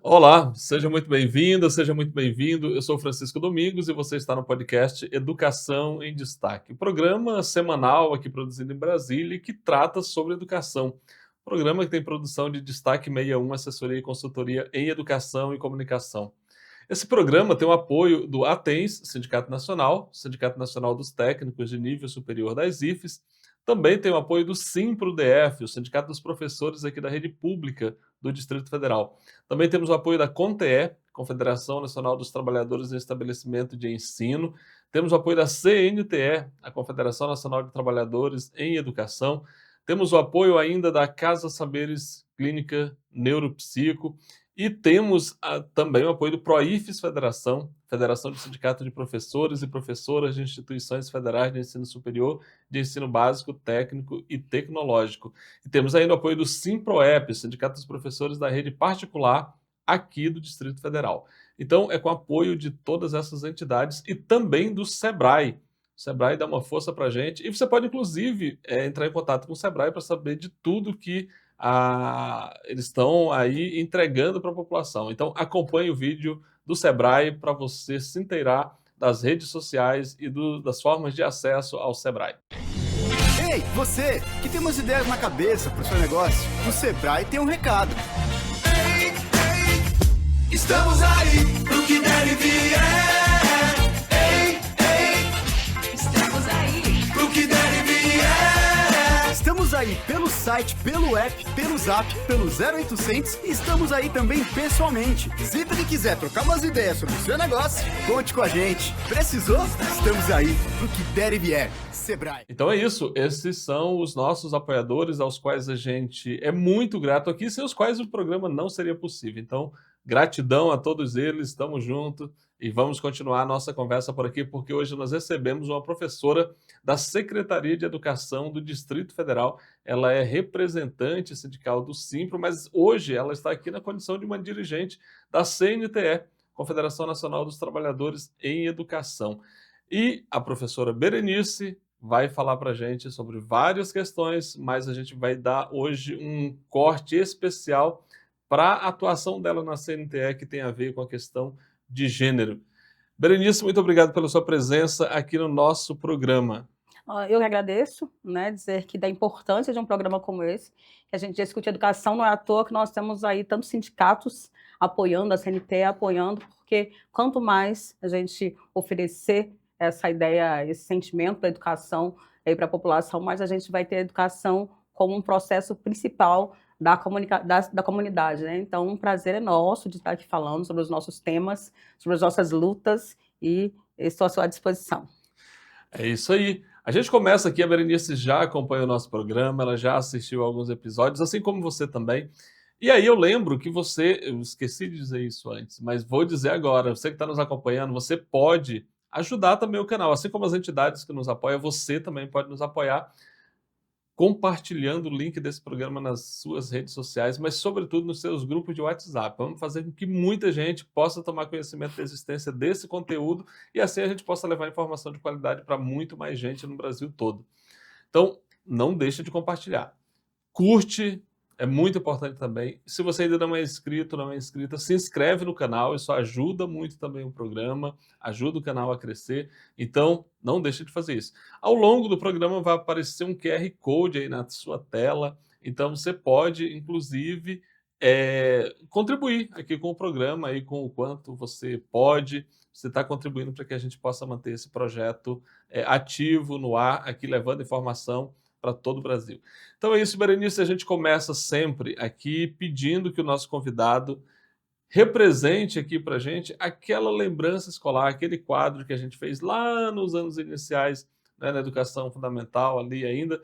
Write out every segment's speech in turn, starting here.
Olá, seja muito bem-vinda, seja muito bem-vindo. Eu sou Francisco Domingos e você está no podcast Educação em Destaque, programa semanal aqui produzido em Brasília e que trata sobre educação. Programa que tem produção de Destaque 61, assessoria e consultoria em educação e comunicação. Esse programa tem o apoio do ATENS, Sindicato Nacional dos Técnicos de Nível Superior das IFES. Também tem o apoio do Simpro-DF, o Sindicato dos Professores aqui da Rede Pública do Distrito Federal. Também temos o apoio da CONTEE, Confederação Nacional dos Trabalhadores em Estabelecimento de Ensino. Temos o apoio da CNTE, a Confederação Nacional de Trabalhadores em Educação. Temos o apoio ainda da Casa Saberes Clínica Neuropsico. E temos também o apoio do PROIFES Federação, Federação de Sindicato de Professores e Professoras de Instituições Federais de Ensino Superior, de Ensino Básico, Técnico e Tecnológico. E temos ainda o apoio do SIMPROEP, Sindicato dos Professores da Rede Particular, aqui do Distrito Federal. Então, é com apoio de todas essas entidades e também do SEBRAE. O SEBRAE dá uma força para a gente. E você pode, inclusive, entrar em contato com o SEBRAE para saber de tudo que eles estão aí entregando para a população. Então, acompanhe o vídeo do SEBRAE para você se inteirar das redes sociais e das formas de acesso ao SEBRAE. Ei, você que tem umas ideias na cabeça para o seu negócio, o Sebrae tem um recado. Ei, ei, estamos aí pro que der e vier. Ei, ei, estamos aí pro que der e vier. Estamos aí pelo site, pelo app, pelo zap, pelo 0800 e estamos aí também pessoalmente. Sempre que quiser trocar umas ideias sobre o seu negócio, conte com a gente. Precisou? Estamos aí pro que der e vier. Sebrae. Então é isso, esses são os nossos apoiadores aos quais a gente é muito grato aqui, sem os quais o programa não seria possível. Então, gratidão a todos eles, estamos juntos e vamos continuar a nossa conversa por aqui, porque hoje nós recebemos uma professora da Secretaria de Educação do Distrito Federal. Ela é representante sindical do Simpro, mas hoje ela está aqui na condição de uma dirigente da CNTE, Confederação Nacional dos Trabalhadores em Educação. E a professora Berenice vai falar para a gente sobre várias questões, mas a gente vai dar hoje um corte especial para a atuação dela na CNTE, que tem a ver com a questão de gênero. Berenice, muito obrigado pela sua presença aqui no nosso programa. Eu que agradeço, né, dizer que da importância de um programa como esse, que a gente discute educação, não é à toa que nós temos aí tantos sindicatos apoiando, a CNT apoiando, porque quanto mais a gente oferecer essa ideia, esse sentimento da educação para a população, mais a gente vai ter a educação como um processo principal da comunidade, né? Então, um prazer é nosso de estar aqui falando sobre os nossos temas, sobre as nossas lutas e estou à sua disposição. É isso aí. A gente começa aqui, a Berenice já acompanha o nosso programa, ela já assistiu a alguns episódios, assim como você também. E aí eu lembro que eu esqueci de dizer isso antes, mas vou dizer agora, você que está nos acompanhando, você pode ajudar também o canal, assim como as entidades que nos apoiam, você também pode nos apoiar compartilhando o link desse programa nas suas redes sociais, mas sobretudo nos seus grupos de WhatsApp. Vamos fazer com que muita gente possa tomar conhecimento da existência desse conteúdo e assim a gente possa levar informação de qualidade para muito mais gente no Brasil todo. Então, não deixa de compartilhar. Curte, é muito importante também. Se você ainda não é inscrito, não é inscrita, se inscreve no canal, isso ajuda muito também o programa, ajuda o canal a crescer, então não deixe de fazer isso. Ao longo do programa vai aparecer um QR Code aí na sua tela, então você pode, inclusive, contribuir aqui com o programa, aí, com o quanto você pode, você está contribuindo para que a gente possa manter esse projeto ativo no ar, aqui levando informação para todo o Brasil. Então é isso, Berenice, a gente começa sempre aqui pedindo que o nosso convidado represente aqui para a gente aquela lembrança escolar, aquele quadro que a gente fez lá nos anos iniciais, né, na educação fundamental ali ainda.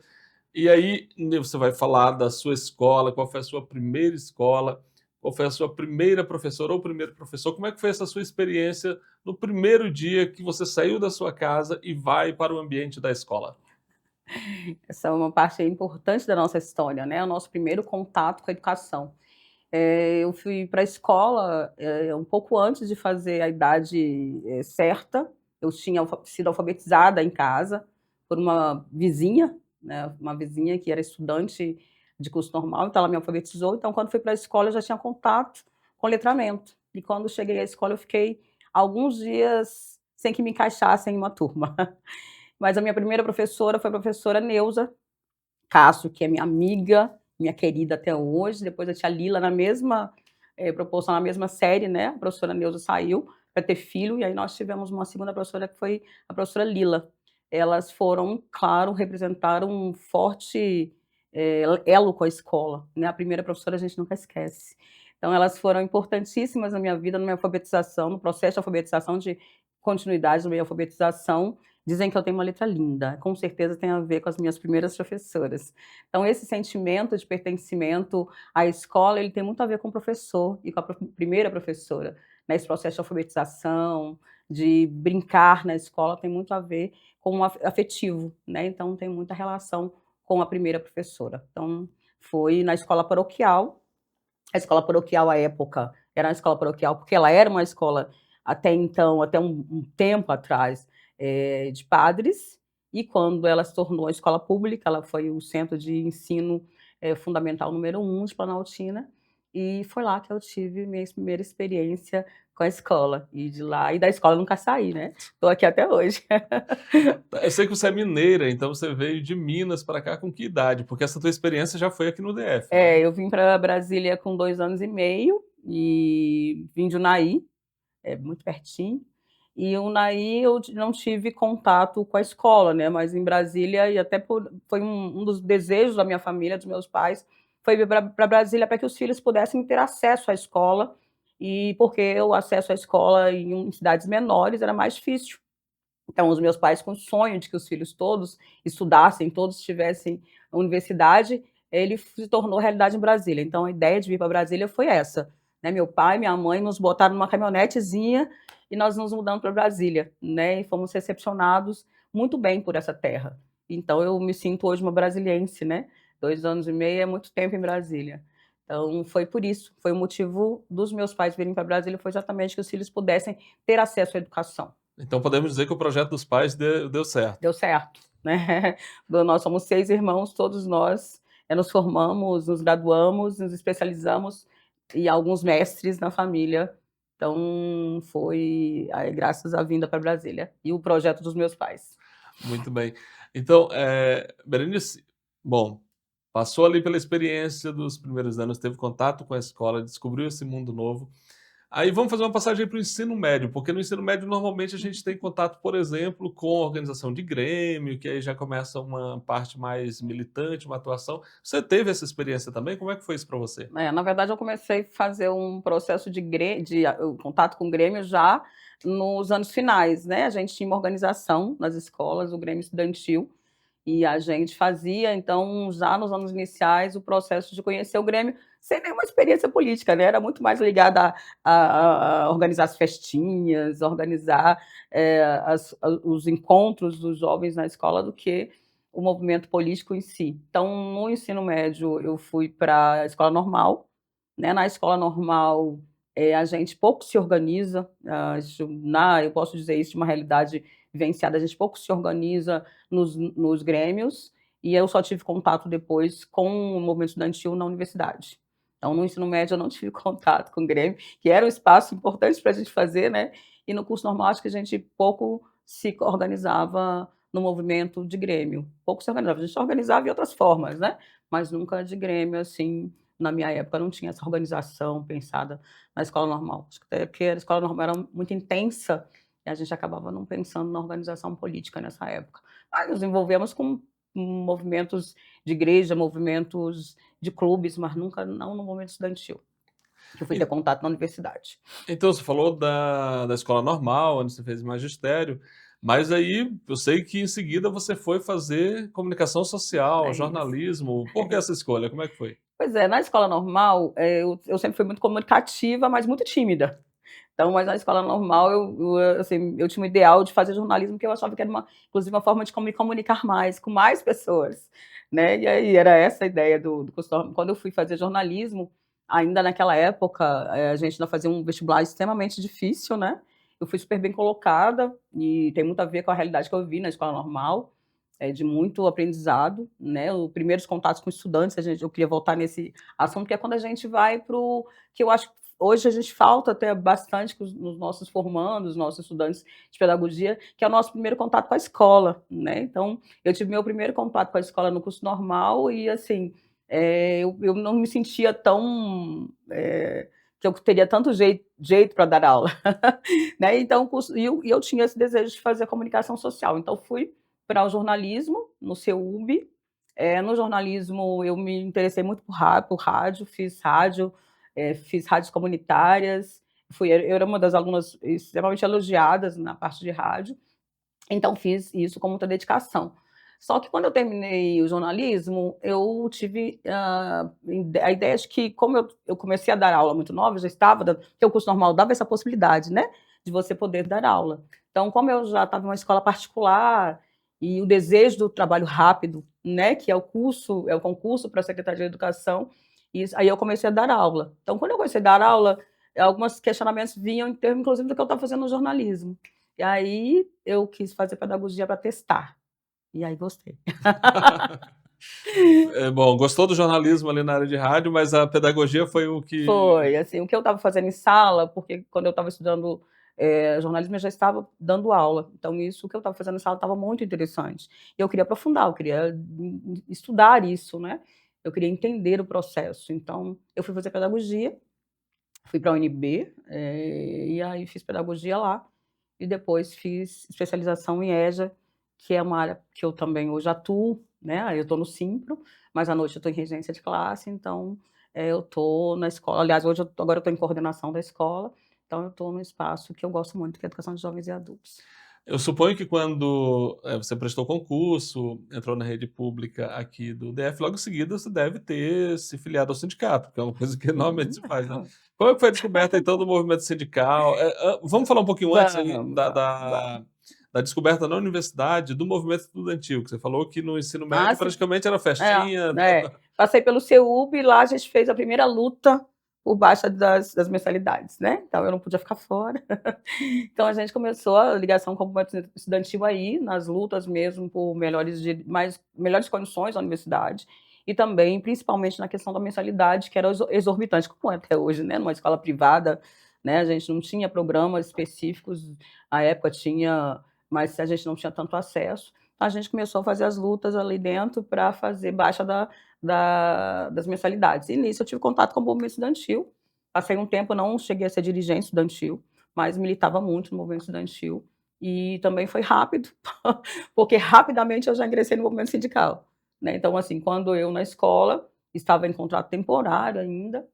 E aí você vai falar da sua escola, qual foi a sua primeira escola, qual foi a sua primeira professora ou primeiro professor, como é que foi essa sua experiência no primeiro dia que você saiu da sua casa e vai para o ambiente da escola? Essa é uma parte importante da nossa história, né? O nosso primeiro contato com a educação. Eu fui para a escola um pouco antes de fazer a idade certa. Eu tinha sido alfabetizada em casa por uma vizinha, né? Uma vizinha que era estudante de curso normal, então ela me alfabetizou. Então, quando fui para a escola, eu já tinha contato com letramento. E quando cheguei à escola, eu fiquei alguns dias sem que me encaixassem em uma turma. Mas a minha primeira professora foi a professora Neuza Castro, que é minha amiga, minha querida até hoje. Depois a tia Lila, na mesma proporção, na mesma série, né? A professora Neuza saiu para ter filho, e aí nós tivemos uma segunda professora, que foi a professora Lila. Elas foram, claro, representaram um forte elo com a escola, né? A primeira professora a gente nunca esquece. Então, elas foram importantíssimas na minha vida, na minha alfabetização, no processo de alfabetização, de continuidade da minha alfabetização. Dizem que eu tenho uma letra linda, com certeza tem a ver com as minhas primeiras professoras. Então, esse sentimento de pertencimento à escola, ele tem muito a ver com o professor e com a primeira professora. Né? Esse processo de alfabetização, de brincar na escola, tem muito a ver com o afetivo, né? Então, tem muita relação com a primeira professora. Então, foi na escola paroquial. A escola paroquial, à época, era uma escola paroquial porque ela era uma escola, até então, até um tempo atrás, de padres, e quando ela se tornou a escola pública, ela foi o centro de ensino fundamental número 1 de Planaltina, e foi lá que eu tive minha primeira experiência com a escola, e de lá, e da escola eu nunca saí, né? Estou aqui até hoje. Eu sei que você é mineira, então você veio de Minas para cá com que idade? Porque essa tua experiência já foi aqui no DF, né? Eu vim para Brasília com 2 anos e meio, e vim de Unai, muito pertinho. E o Unai eu não tive contato com a escola, né? Mas em Brasília, e até foi um dos desejos da minha família, dos meus pais, foi vir para Brasília para que os filhos pudessem ter acesso à escola, e porque o acesso à escola em cidades menores era mais difícil. Então, os meus pais, com o sonho de que os filhos todos estudassem, todos tivessem universidade, ele se tornou realidade em Brasília. Então, a ideia de vir para Brasília foi essa. Né? Meu pai e minha mãe nos botaram numa caminhonetezinha e nós nos mudamos para Brasília. Né? E fomos recepcionados muito bem por essa terra. Então, eu me sinto hoje uma brasiliense, né? 2 anos e meio é muito tempo em Brasília. Então, foi por isso. Foi o motivo dos meus pais virem para Brasília, foi exatamente que os filhos pudessem ter acesso à educação. Então podemos dizer que o projeto dos pais deu certo. Deu certo, né? Nós somos 6 irmãos, todos nós nos formamos, nos graduamos, nos especializamos, e alguns mestres na família. Então, foi graças à vinda para Brasília e o projeto dos meus pais. Muito bem. Então, Berenice, bom, passou ali pela experiência dos primeiros anos, teve contato com a escola, descobriu esse mundo novo. Aí vamos fazer uma passagem para o ensino médio, porque no ensino médio normalmente a gente tem contato, por exemplo, com a organização de grêmio, que aí já começa uma parte mais militante, uma atuação. Você teve essa experiência também? Como é que foi isso para você? Na verdade, eu comecei a fazer um processo de contato com o Grêmio já nos anos finais, né? A gente tinha uma organização nas escolas, o Grêmio Estudantil, e a gente fazia, então, já nos anos iniciais, o processo de conhecer o Grêmio, sem nenhuma experiência política, né? Era muito mais ligada a organizar as festinhas, organizar os encontros dos jovens na escola, do que o movimento político em si. Então, no ensino médio, eu fui para a escola normal, né? Na escola normal, a gente pouco se organiza, eu posso dizer isso de uma realidade vivenciada, a gente pouco se organiza nos grêmios, e eu só tive contato depois com o movimento estudantil na universidade. Então, no ensino médio, eu não tive contato com o Grêmio, que era um espaço importante para a gente fazer, né? E no curso normal, acho que a gente pouco se organizava no movimento de Grêmio. Pouco se organizava. A gente se organizava de outras formas, né? Mas nunca de Grêmio, assim. Na minha época, não tinha essa organização pensada na escola normal. Acho que até porque a escola normal era muito intensa e a gente acabava não pensando na organização política nessa época. Mas nos envolvemos com movimentos de igreja, movimentos de clubes, mas nunca não no movimento estudantil, que eu fui ter contato na universidade. Então, você falou da escola normal, onde você fez magistério, mas aí eu sei que em seguida você foi fazer comunicação social, É isso. jornalismo. Por que essa escolha? Como é que foi? Pois é, na escola normal, eu sempre fui muito comunicativa, mas muito tímida. Então, mas na escola normal, assim, eu tinha um ideal de fazer jornalismo, porque eu achava que era inclusive, uma forma de me comunicar mais, com mais pessoas, né? E aí era essa a ideia do curso normal. Quando eu fui fazer jornalismo, ainda naquela época, a gente ainda fazia um vestibular extremamente difícil, né? Eu fui super bem colocada, e tem muito a ver com a realidade que eu vi na escola normal, de muito aprendizado, né? Os primeiros contatos com estudantes, eu queria voltar nesse assunto, que é quando a gente vai para o que eu acho hoje a gente falta até bastante nos nossos formandos, nossos estudantes de pedagogia, que é o nosso primeiro contato com a escola, né? Então, eu tive meu primeiro contato com a escola no curso normal e, assim, eu não me sentia tão... que eu teria tanto jeito para dar aula, né? Então, eu tinha esse desejo de fazer comunicação social. Então, fui para o jornalismo, no CEUB. No jornalismo, eu me interessei muito por rádio, fiz rádios comunitárias, eu era uma das alunas extremamente elogiadas na parte de rádio, então fiz isso com muita dedicação. Só que quando eu terminei o jornalismo, eu tive a ideia de que, como eu comecei a dar aula muito nova, eu já estava dando, porque o curso normal dava essa possibilidade, né, de você poder dar aula. Então, como eu já estava em uma escola particular, e o desejo do trabalho rápido, né, que é o concurso para a Secretaria de Educação, aí eu comecei a dar aula. Então, quando eu comecei a dar aula, alguns questionamentos vinham em termos, inclusive, do que eu estava fazendo no jornalismo. E aí eu quis fazer pedagogia para testar. E aí gostei. Bom, gostou do jornalismo ali na área de rádio, mas a pedagogia foi o que... Foi, assim, o que eu estava fazendo em sala, porque quando eu estava estudando jornalismo, eu já estava dando aula. Então, o que eu estava fazendo em sala estava muito interessante. E eu queria aprofundar, eu queria estudar isso, né? Eu queria entender o processo. Então, eu fui fazer pedagogia, fui para a UNB, e aí fiz pedagogia lá. E depois fiz especialização em EJA, que é uma área que eu também hoje atuo, né? Eu estou no Simpro, mas à noite eu estou em regência de classe, então eu estou na escola. Aliás, agora eu estou em coordenação da escola, então eu estou no espaço que eu gosto muito, que é a educação de jovens e adultos. Eu suponho que quando você prestou concurso, entrou na rede pública aqui do DF, logo em seguida você deve ter se filiado ao sindicato, que é uma coisa que normalmente se faz, né? Como é que foi a descoberta, então, do movimento sindical? Vamos falar um pouquinho antes da descoberta na universidade do movimento estudantil, que você falou que no ensino médio praticamente era festinha. Passei pelo CEUB e lá a gente fez a primeira luta por baixa das mensalidades, né? Então eu não podia ficar fora. Então a gente começou a ligação com o movimento estudantil aí, nas lutas mesmo por melhores condições da universidade, e também, principalmente, na questão da mensalidade, que era exorbitante, como é até hoje, né? Numa escola privada, né? A gente não tinha programas específicos, à época tinha, mas a gente não tinha tanto acesso. A gente começou a fazer as lutas ali dentro para fazer baixa das mensalidades. E nisso eu tive contato com o movimento estudantil. Passei um tempo, não cheguei a ser dirigente estudantil, mas militava muito no movimento estudantil. E também foi rápido, porque rapidamente eu já ingressei no movimento sindical, né? Então, assim, quando eu na escola estava em contrato temporário ainda,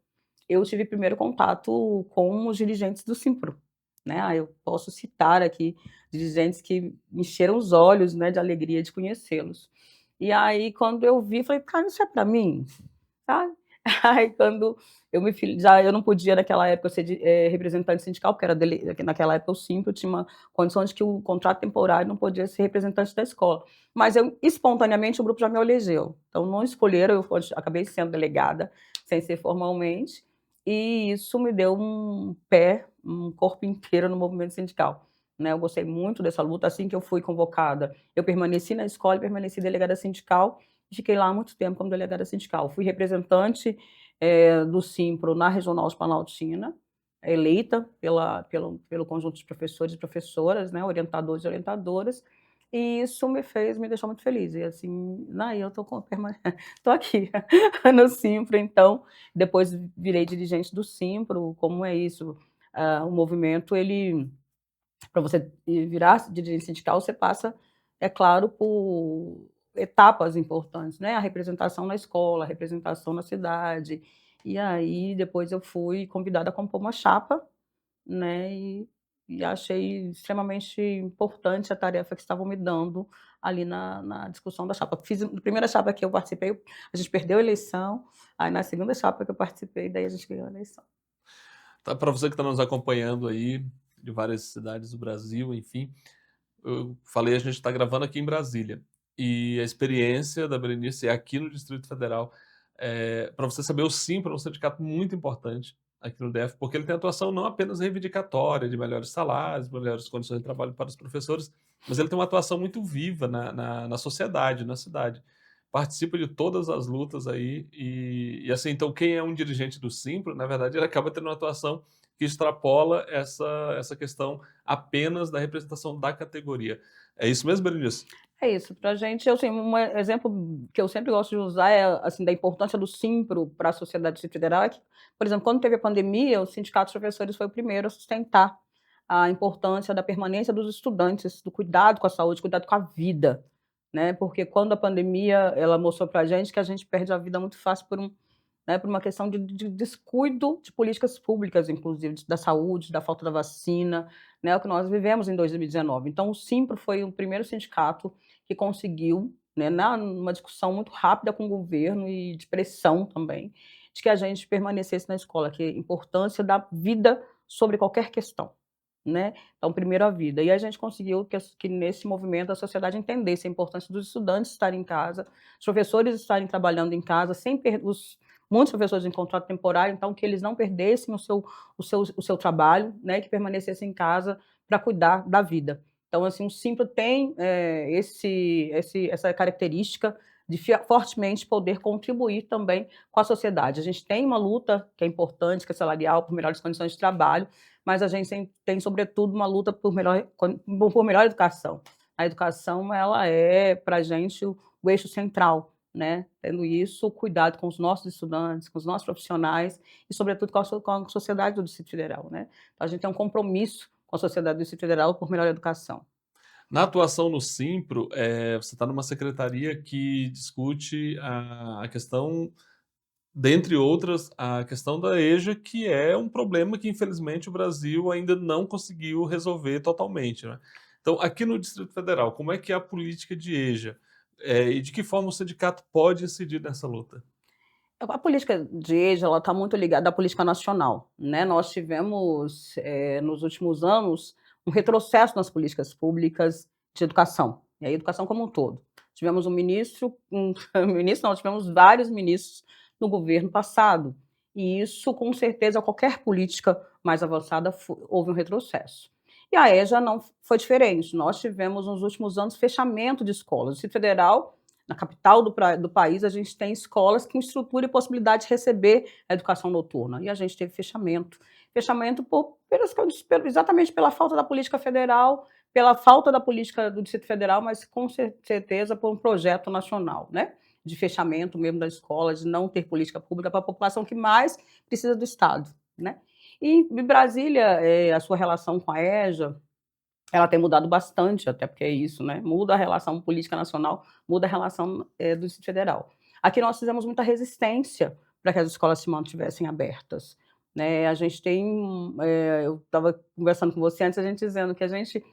eu tive primeiro contato com os dirigentes do Simpro, né? Eu posso citar aqui dirigentes que encheram os olhos, né, de alegria de conhecê-los. E aí, quando eu vi, falei, cara, isso é para mim, sabe? Aí, quando eu eu não podia, naquela época, ser representante sindical, porque naquela época o Simpro tinha uma condição de que o contrato temporário não podia ser representante da escola. Mas espontaneamente, o grupo já me elegeu. Então, não escolheram, eu acabei sendo delegada, sem ser formalmente, e isso me deu um corpo inteiro no movimento sindical, né? Eu gostei muito dessa luta. Assim que eu fui convocada, eu permaneci na escola e permaneci delegada sindical, e fiquei lá há muito tempo como delegada sindical. Fui representante do Simpro na Regional de Planaltina, eleita pelo conjunto de professores e professoras, né, orientadores e orientadoras, e isso me deixou muito feliz. E assim, eu tô aqui no Simpro, então, depois virei dirigente do Simpro. Como é isso? O movimento, para você virar dirigente sindical, você passa, é claro, por etapas importantes, né? A representação na escola, a representação na cidade. E aí, depois eu fui convidada a compor uma chapa, né? E achei extremamente importante a tarefa que estavam me dando ali na discussão da chapa. Fiz a primeira chapa que eu participei, a gente perdeu a eleição, aí na segunda chapa que eu participei, daí a gente ganhou a eleição. Tá, para você que está nos acompanhando aí, de várias cidades do Brasil, enfim, eu falei, a gente está gravando aqui em Brasília, e a experiência da Berenice é aqui no Distrito Federal. Para você saber, o Simpro é um sindicato muito importante aqui no DF, porque ele tem atuação não apenas reivindicatória, de melhores salários, melhores condições de trabalho para os professores, mas ele tem uma atuação muito viva na sociedade, na cidade. participa de todas as lutas aí, e assim, então quem é um dirigente do Simpro, na verdade, ele acaba tendo uma atuação que extrapola essa questão apenas da representação da categoria. É isso mesmo, Berenice? É isso, para a gente, assim, um exemplo que eu sempre gosto de usar é, assim, da importância do Simpro para a sociedade federal é que, por exemplo, quando teve a pandemia, o Sindicato dos Professores foi o primeiro a sustentar a importância da permanência dos estudantes, do cuidado com a saúde, cuidado com a vida, né? Porque quando a pandemia, ela mostrou para a gente que a gente perde a vida muito fácil por uma questão de descuido de políticas públicas, inclusive da saúde, da falta da vacina, né, o que nós vivemos em 2019. Então, o Simpro foi o primeiro sindicato que conseguiu, né, numa discussão muito rápida com o governo e de pressão também, de que a gente permanecesse na escola, que é a importância da vida sobre qualquer questão, né? Então, primeiro a vida. E a gente conseguiu que nesse movimento a sociedade entendesse a importância dos estudantes estarem em casa, os professores estarem trabalhando em casa, sem muitos professores em contrato temporário, então que eles não perdessem o seu trabalho, né, que permanecessem em casa para cuidar da vida. Então, assim, o Simpro tem essa característica de fortemente poder contribuir também com a sociedade. A gente tem uma luta que é importante, que é salarial, por melhores condições de trabalho, mas a gente tem, sobretudo, uma luta por melhor educação. A educação, ela é, para a gente, o eixo central, né? Tendo isso, cuidado com os nossos estudantes, com os nossos profissionais e, sobretudo, com a sociedade do Distrito Federal, né? Então, a gente tem um compromisso com a sociedade do Distrito Federal por melhor educação. Na atuação no Simpro, você está numa secretaria que discute a questão, dentre outras, a questão da EJA, que é um problema que, infelizmente, o Brasil ainda não conseguiu resolver totalmente, né? Então, aqui no Distrito Federal, como é que é a política de EJA? E de que forma o sindicato pode incidir nessa luta? A política de EJA, ela está muito ligada à política nacional, né? Nós tivemos, nos últimos anos, um retrocesso nas políticas públicas de educação, e a educação como um todo. Tivemos um ministro, tivemos vários ministros no governo passado, e isso, com certeza, qualquer política mais avançada, houve um retrocesso. E a EJA não foi diferente. Nós tivemos, nos últimos anos, fechamento de escolas. O Distrito Federal, na capital do país, a gente tem escolas com estrutura e possibilidade de receber a educação noturna. E a gente teve fechamento. Fechamento exatamente pela falta da política federal, pela falta da política do Distrito Federal, mas com certeza por um projeto nacional, né? De fechamento mesmo das escolas, de não ter política pública para a população que mais precisa do Estado, né? E em Brasília, a sua relação com a EJA, ela tem mudado bastante, até porque é isso, né? Muda a relação política nacional, muda a relação do Distrito Federal. Aqui nós fizemos muita resistência para que as escolas se mantivessem abertas, né? A gente eu estava conversando com você antes, a gente dizendo que a gente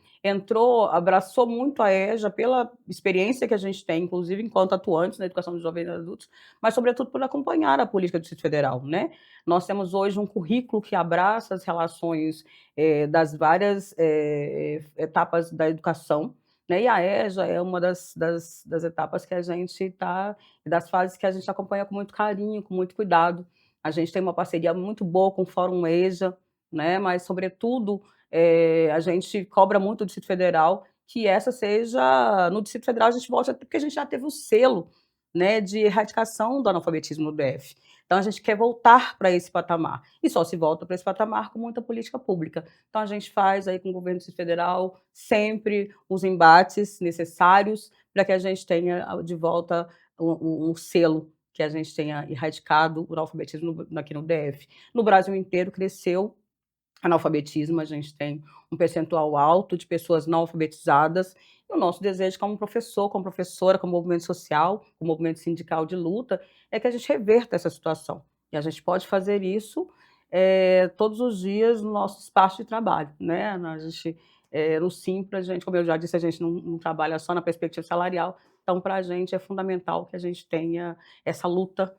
abraçou muito a EJA pela experiência que a gente tem, inclusive enquanto atuantes na educação de jovens e adultos, mas sobretudo por acompanhar a política do Distrito Federal, né? Nós temos hoje um currículo que abraça as relações das várias etapas da educação, né? E a EJA é uma das etapas que a gente das fases que a gente acompanha com muito carinho, com muito cuidado. A gente tem uma parceria muito boa com o Fórum EJA, né? Mas, sobretudo, a gente cobra muito do Distrito Federal que essa seja, no Distrito Federal a gente volta, porque a gente já teve o selo, né, de erradicação do analfabetismo no DF. Então, a gente quer voltar para esse patamar, e só se volta para esse patamar com muita política pública. Então, a gente faz aí com o governo do Distrito Federal sempre os embates necessários para que a gente tenha de volta um selo, que a gente tenha erradicado o analfabetismo aqui no DF. No Brasil inteiro cresceu analfabetismo, a gente tem um percentual alto de pessoas não alfabetizadas, e o nosso desejo como professor, como professora, como movimento social, como movimento sindical de luta, é que a gente reverta essa situação. E a gente pode fazer isso todos os dias no nosso espaço de trabalho, né? A gente, no Simpro, a gente, como eu já disse, a gente não trabalha só na perspectiva salarial, então para a gente é fundamental que a gente tenha essa luta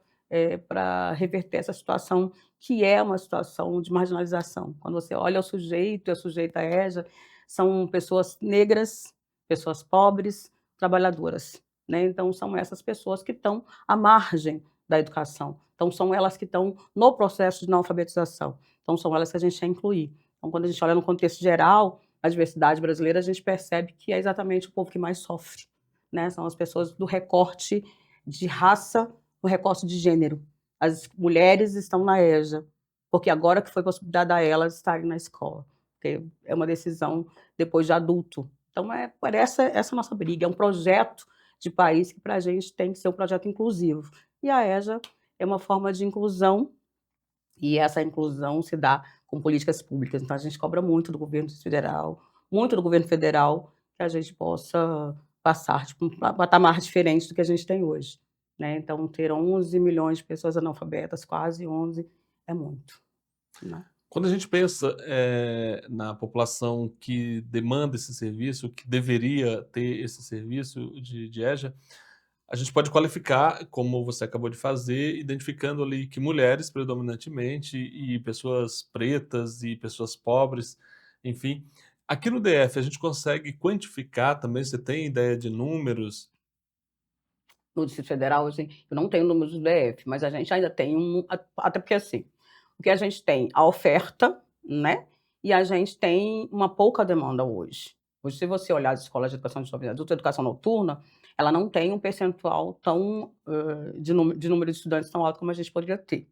para reverter essa situação, que é uma situação de marginalização. Quando você olha o sujeito e a sujeita EJA, são pessoas negras, pessoas pobres, trabalhadoras, né? Então, são essas pessoas que estão à margem da educação. Então, são elas que estão no processo de não alfabetização. Então, são elas que a gente quer incluir. Então, quando a gente olha no contexto geral, a diversidade brasileira, a gente percebe que é exatamente o povo que mais sofre, né? São as pessoas do recorte de raça, no recorte de gênero. As mulheres estão na EJA, porque agora que foi possibilidade a elas estarem na escola, porque é uma decisão depois de adulto. Então, por essa nossa briga, é um projeto de país que para a gente tem que ser um projeto inclusivo. E a EJA é uma forma de inclusão, e essa inclusão se dá com políticas públicas. Então, a gente cobra muito do governo federal, que a gente possa passar para um patamar diferente do que a gente tem hoje. Né? Então, ter 11 milhões de pessoas analfabetas, quase 11, é muito. Né? Quando a gente pensa na população que demanda esse serviço, que deveria ter esse serviço de EJA, a gente pode qualificar, como você acabou de fazer, identificando ali que mulheres, predominantemente, e pessoas pretas e pessoas pobres, enfim. Aqui no DF, a gente consegue quantificar também? Você tem ideia de números? No Distrito Federal, assim, eu não tenho números do DF, mas a gente ainda tem até porque assim, o que a gente tem, a oferta, né? E a gente tem uma pouca demanda hoje. Hoje, se você olhar as escolas de educação de jovens adultos, a educação noturna, ela não tem um percentual tão de número de estudantes tão alto como a gente poderia ter.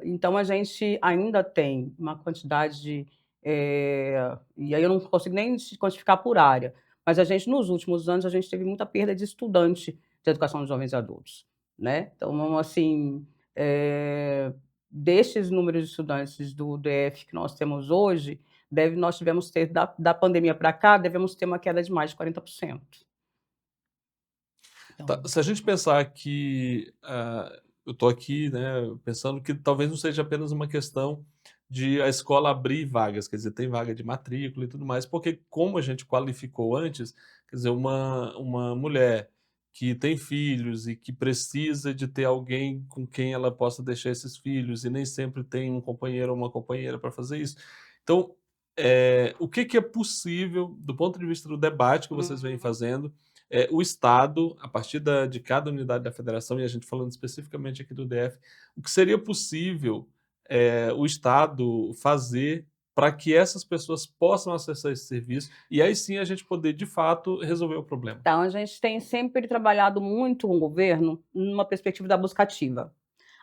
Então, a gente ainda tem uma quantidade e aí eu não consigo nem quantificar por área, mas a gente, nos últimos anos, a gente teve muita perda de estudante de educação de jovens adultos, né? Então, assim, destes números de estudantes do DF que nós temos hoje, nós tivemos ter, da pandemia para cá, devemos ter uma queda de mais de 40%. Então, Tá, se a gente pensar que eu estou aqui, né, pensando que talvez não seja apenas uma questão de a escola abrir vagas, quer dizer, tem vaga de matrícula e tudo mais, porque como a gente qualificou antes, quer dizer, uma mulher que tem filhos e que precisa de ter alguém com quem ela possa deixar esses filhos e nem sempre tem um companheiro ou uma companheira para fazer isso. Então, o que é possível, do ponto de vista do debate que vocês vêm fazendo, o Estado, a partir de cada unidade da federação, e a gente falando especificamente aqui do DF, o que seria possível o Estado fazer para que essas pessoas possam acessar esse serviço e aí sim a gente poder, de fato, resolver o problema? Então, a gente tem sempre trabalhado muito com o governo numa perspectiva da busca ativa.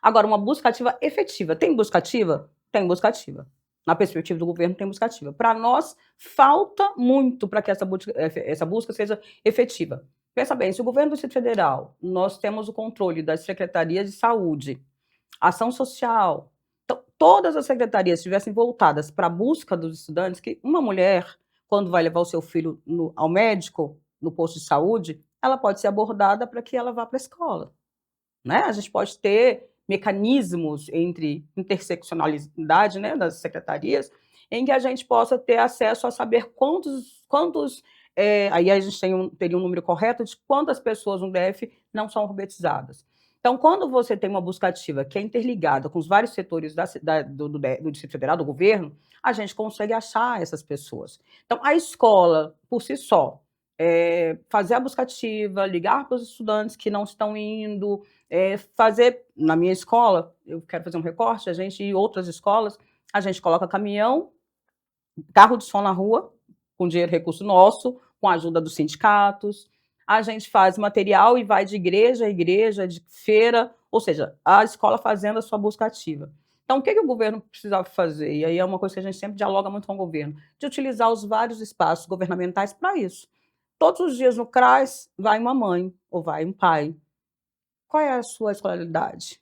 Agora, uma busca ativa efetiva. Tem busca ativa? Tem busca ativa. Na perspectiva do governo, tem busca ativa. Para nós, falta muito para que essa busca seja efetiva. Pensa bem, se o governo do Distrito Federal, nós temos o controle das secretarias de saúde, ação social, então, todas as secretarias estivessem voltadas para a busca dos estudantes, que uma mulher, quando vai levar o seu filho ao médico, no posto de saúde, ela pode ser abordada para que ela vá para a escola. Né? A gente pode ter mecanismos entre interseccionalidade, né, das secretarias, em que a gente possa ter acesso a saber quantos aí a gente teria um número correto de quantas pessoas no DF não são alfabetizadas. Então, quando você tem uma busca ativa que é interligada com os vários setores do Distrito Federal, do governo, a gente consegue achar essas pessoas. Então, a escola, por si só, fazer a busca ativa, ligar para os estudantes que não estão indo, fazer, na minha escola, eu quero fazer um recorte, a gente e outras escolas, a gente coloca caminhão, carro de som na rua, com dinheiro, recurso nosso, com a ajuda dos sindicatos, a gente faz material e vai de igreja a igreja, de feira, ou seja, a escola fazendo a sua busca ativa. Então, o que o governo precisava fazer? E aí é uma coisa que a gente sempre dialoga muito com o governo, de utilizar os vários espaços governamentais para isso. Todos os dias no CRAS vai uma mãe ou vai um pai. Qual é a sua escolaridade?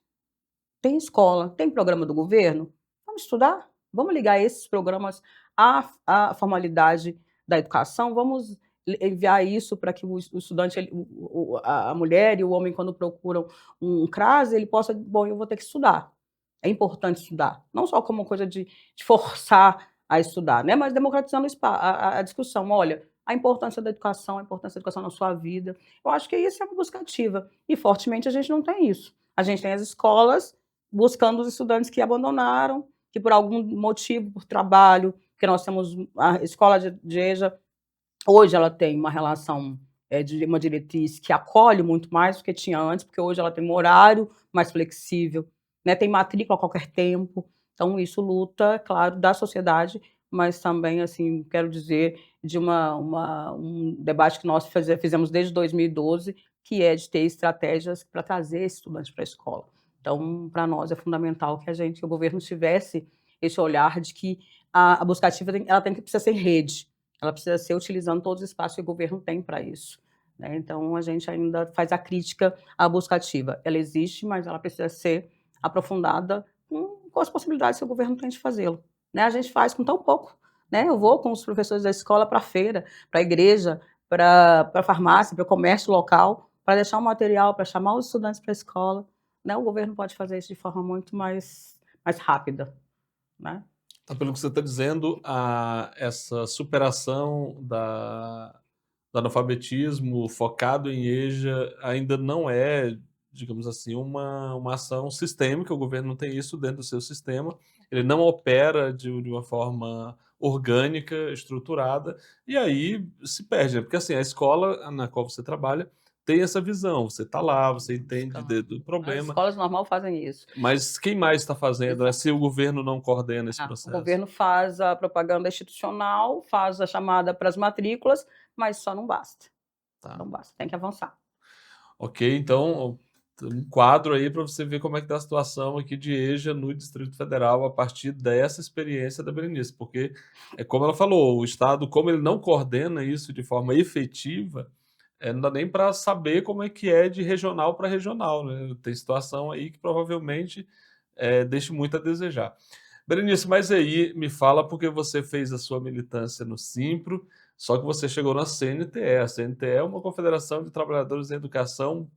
Tem escola, tem programa do governo? Vamos estudar? Vamos ligar esses programas à formalidade da educação? Vamos enviar isso para que o estudante, a mulher e o homem, quando procuram um CRAS, ele possa, bom, eu vou ter que estudar. É importante estudar, não só como coisa de forçar a estudar, né? Mas democratizando a discussão. Olha, a importância da educação na sua vida. Eu acho que isso é uma busca ativa. E, fortemente, a gente não tem isso. A gente tem as escolas buscando os estudantes que abandonaram, que por algum motivo, por trabalho, que nós temos a escola de EJA, hoje ela tem uma relação de uma diretriz que acolhe muito mais do que tinha antes, porque hoje ela tem um horário mais flexível, né? Tem matrícula a qualquer tempo. Então, isso luta, claro, da sociedade, mas também, assim, quero dizer, de um debate que nós fizemos desde 2012 que é de ter estratégias para trazer esse estudante para a escola. Então, para nós é fundamental que o governo tivesse esse olhar de que a busca ativa precisa ser rede, ela precisa ser utilizando todos os espaços que o governo tem para isso, né? Então, a gente ainda faz a crítica à busca ativa. Ela existe, mas ela precisa ser aprofundada com as possibilidades que o governo tem de fazê-lo, né? A gente faz com tão pouco, né? Eu vou com os professores da escola para a feira, para a igreja, para a farmácia, para o comércio local, para deixar um material, para chamar os estudantes para a escola, né? O governo pode fazer isso de forma muito mais rápida, né? Então, pelo que você está dizendo, essa superação do analfabetismo focado em EJA ainda não é, digamos assim, uma ação sistêmica. O governo não tem isso dentro do seu sistema, ele não opera de uma forma orgânica, estruturada, e aí se perde, né? Porque assim, a escola na qual você trabalha tem essa visão, você está lá, você entende do As problema, escolas normal fazem isso. mas quem mais está fazendo, né, Exato. se o governo não coordena esse O processo? governo faz a propaganda institucional, faz a chamada para as matrículas, mas só não basta. Tá. Não basta, tem que avançar. Ok, então um quadro aí para você ver como é que está a situação aqui de EJA no Distrito Federal a partir dessa experiência da Berenice, porque é como ela falou, o Estado, como ele não coordena isso de forma efetiva, não dá nem para saber como é que é de regional para regional, né? Tem situação aí que provavelmente deixa muito a desejar. Berenice, mas aí me fala porque você fez a sua militância no Simpro, só que você chegou na CNTE. A CNTE é uma confederação de trabalhadores em educação,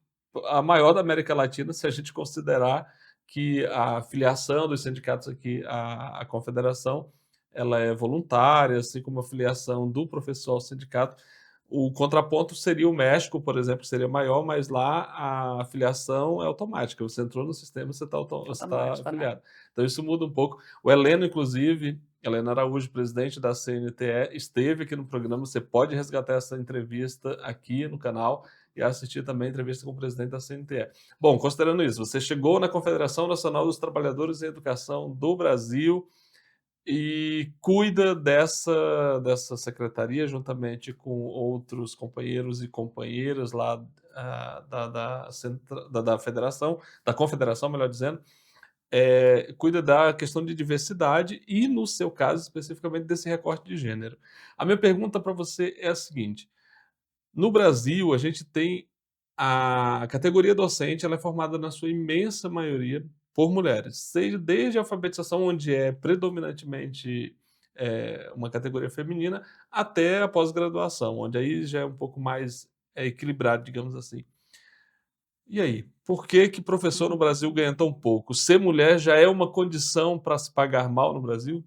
a maior da América Latina, se a gente considerar que a filiação dos sindicatos aqui à confederação, ela é voluntária, assim como a filiação do professor ao sindicato. O contraponto seria o México, por exemplo, seria maior, mas lá a filiação é automática. Você entrou no sistema, você está Automática, né? afiliado. Então isso muda um pouco. O Heleno, inclusive, Helena Araújo, presidente da CNTE, esteve aqui no programa. Você pode resgatar essa entrevista aqui no canal e assistir também a entrevista com o presidente da CNTE. Bom, considerando isso, você chegou na Confederação Nacional dos Trabalhadores em Educação do Brasil e cuida dessa secretaria juntamente com outros companheiros e companheiras lá da federação, da confederação, melhor dizendo, cuida da questão de diversidade e, no seu caso, especificamente desse recorte de gênero. A minha pergunta para você é a seguinte: no Brasil, a gente tem a categoria docente, ela é formada na sua imensa maioria por mulheres, seja desde a alfabetização, onde é predominantemente uma categoria feminina, até a pós-graduação, onde aí já é um pouco mais equilibrado, digamos assim. E aí, por que professor no Brasil ganha tão pouco? Ser mulher já é uma condição para se pagar mal no Brasil?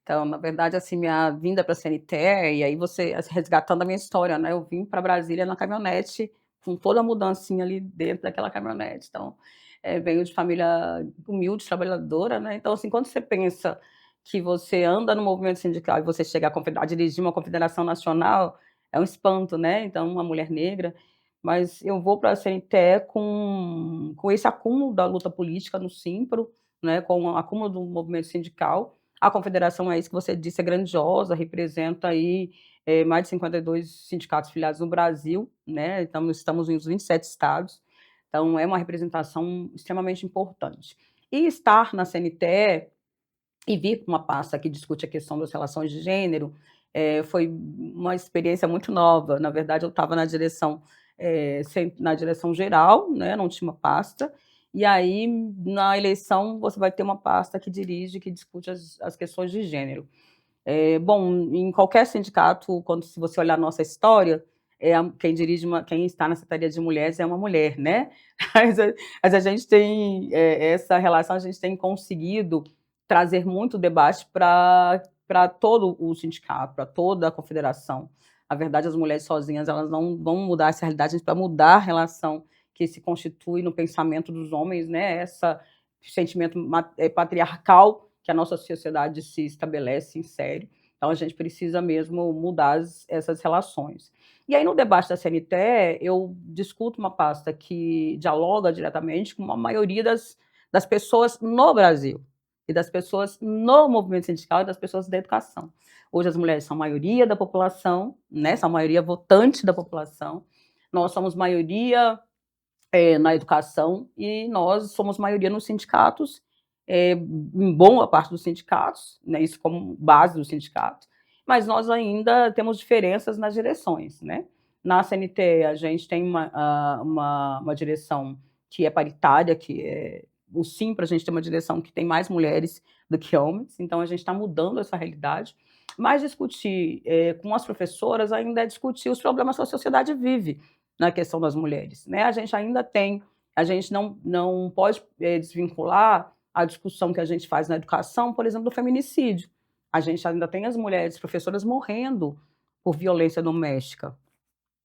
Então, na verdade, assim, minha vinda para a CNTE, e aí você assim, resgatando a minha história, né? Eu vim para Brasília na caminhonete, com toda a mudancinha ali dentro daquela caminhonete. Então, venho de família humilde, trabalhadora, né? Então, assim, quando você pensa que você anda no movimento sindical e você chega a dirigir uma confederação nacional, é um espanto, né? Então, uma mulher negra. Mas eu vou para a CNTE com esse acúmulo da luta política no Simpro, né? Com o acúmulo do movimento sindical. A confederação, é isso que você disse, é grandiosa, representa aí mais de 52 sindicatos filiados no Brasil, né? Então, estamos em 27 estados, então é uma representação extremamente importante. E estar na CNTE e vir para uma pasta que discute a questão das relações de gênero foi uma experiência muito nova. Na verdade, eu estava na direção geral, né? Não tinha uma pasta. E aí, na eleição, você vai ter uma pasta que dirige, que discute as questões de gênero. Bom, em qualquer sindicato, se você olhar a nossa história, quem está na Secretaria de Mulheres é uma mulher, né? Mas a gente tem essa relação, a gente tem conseguido trazer muito debate para todo o sindicato, para toda a confederação. Na verdade, as mulheres sozinhas, elas não vão mudar essa realidade, para mudar a relação que se constitui no pensamento dos homens, né? Esse sentimento patriarcal que a nossa sociedade se estabelece, insere. Então, a gente precisa mesmo mudar essas relações. E aí, no debate da CNTE, eu discuto uma pasta que dialoga diretamente com a maioria das pessoas no Brasil, e das pessoas no movimento sindical e das pessoas da educação. Hoje, as mulheres são a maioria da população, né? São a maioria votante da população. nós somos maioria na educação e nós somos maioria nos sindicatos, em boa parte dos sindicatos, né, isso como base do sindicato, mas nós ainda temos diferenças nas direções, né? Na CNT, a gente tem uma direção que é paritária, que é o Simpra, a gente tem uma direção que tem mais mulheres do que homens, então a gente está mudando essa realidade, mas discutir com as professoras ainda é discutir os problemas que a sociedade vive na questão das mulheres, né? A gente ainda tem, a gente não pode desvincular a discussão que a gente faz na educação, por exemplo, do feminicídio. A gente ainda tem as mulheres professoras morrendo por violência doméstica,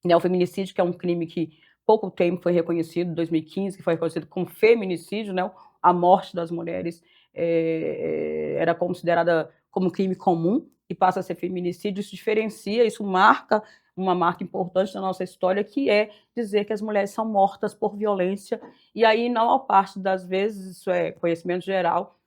né? O feminicídio, que é um crime que pouco tempo foi reconhecido, em 2015, que foi reconhecido como feminicídio, né? A morte das mulheres era considerada como crime comum e passa a ser feminicídio. Isso diferencia, isso marca uma marca importante na nossa história, que é dizer que as mulheres são mortas por violência, e aí, na maior parte das vezes, isso é conhecimento geral,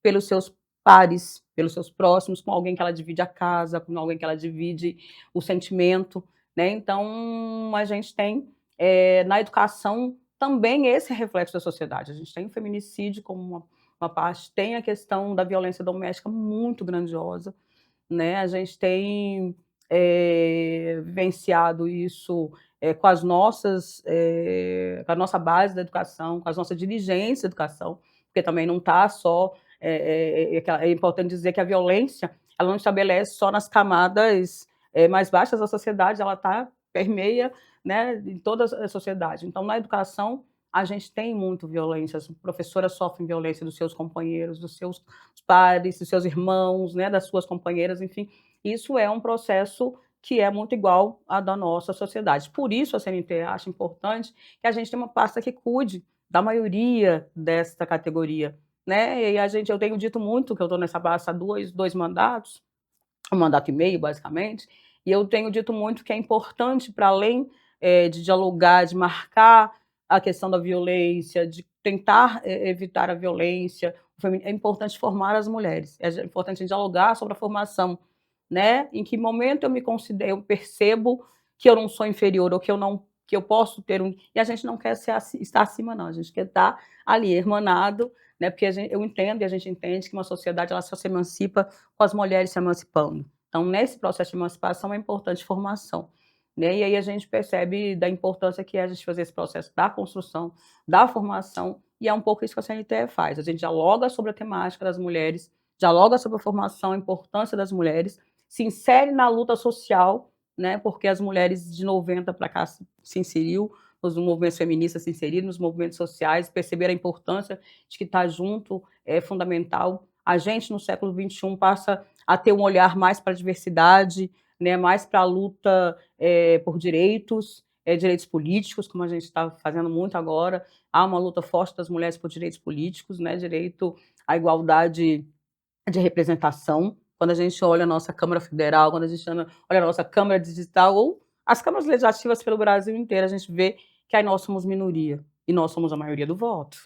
pelos seus pares, pelos seus próximos, com alguém que ela divide a casa, com alguém que ela divide o sentimento, né? Então, a gente tem, na educação, também esse reflexo da sociedade. A gente tem o feminicídio como uma parte, tem a questão da violência doméstica muito grandiosa, né? A gente tem vivenciado isso com as nossas, com a nossa base da educação, com as nossas dirigentes da educação, porque também não está só. É importante dizer que a violência ela não estabelece só nas camadas mais baixas da sociedade, ela permeia, né, em toda a sociedade. Então, na educação, a gente tem muito violência, as professoras sofrem violência dos seus companheiros, dos seus pares, dos seus irmãos, né, das suas companheiras, enfim. Isso é um processo que é muito igual à da nossa sociedade. Por isso, a CNT acha importante que a gente tenha uma pasta que cuide da maioria desta categoria, né? E eu tenho dito muito que eu estou nessa pasta há dois mandatos, um mandato e meio, basicamente, e eu tenho dito muito que é importante, para além de dialogar, de marcar a questão da violência, de tentar evitar a violência, é importante formar as mulheres, é importante dialogar sobre a formação, né? Em que momento eu me considero, eu percebo que eu não sou inferior, ou que eu posso ter e a gente não quer estar acima, não, a gente quer estar ali, hermanado, né? Porque eu entendo e a gente entende que uma sociedade ela só se emancipa com as mulheres se emancipando. Então, nesse processo de emancipação é importante formação, né? E aí a gente percebe da importância que é a gente fazer esse processo da construção, da formação, e é um pouco isso que a CNTE faz. A gente dialoga sobre a temática das mulheres, dialoga sobre a formação, a importância das mulheres, se insere na luta social, né? Porque as mulheres de 90 para cá se inseriu, os movimentos feministas se inseriram nos movimentos sociais, perceberam a importância de que estar junto é fundamental. A gente, no século XXI, passa a ter um olhar mais para a diversidade, né, mais para a luta por direitos, direitos políticos, como a gente está fazendo muito agora. Há uma luta forte das mulheres por direitos políticos, né, direito à igualdade de representação. Quando a gente olha a nossa Câmara Federal, quando a gente olha a nossa Câmara Digital, ou as câmaras legislativas pelo Brasil inteiro, a gente vê que aí nós somos minoria, e nós somos a maioria do voto,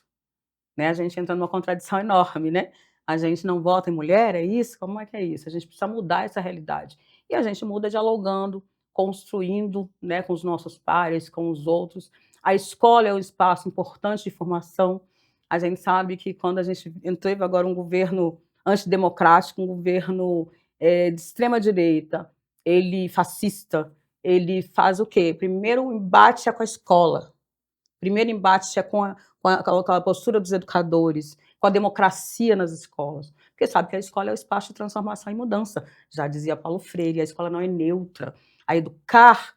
né? A gente entra numa contradição enorme, né? A gente não vota em mulher, é isso? Como é que é isso? A gente precisa mudar essa realidade. E a gente muda dialogando, construindo, né, com os nossos pares, com os outros. A escola é um espaço importante de formação. A gente sabe que quando a gente teve agora um governo antidemocrático, um governo de extrema-direita, ele fascista, ele faz o quê? Primeiro o embate é com a escola, primeiro embate é com a postura dos educadores, com a democracia nas escolas, porque sabe que a escola é o espaço de transformação e mudança, já dizia Paulo Freire, a escola não é neutra, a educar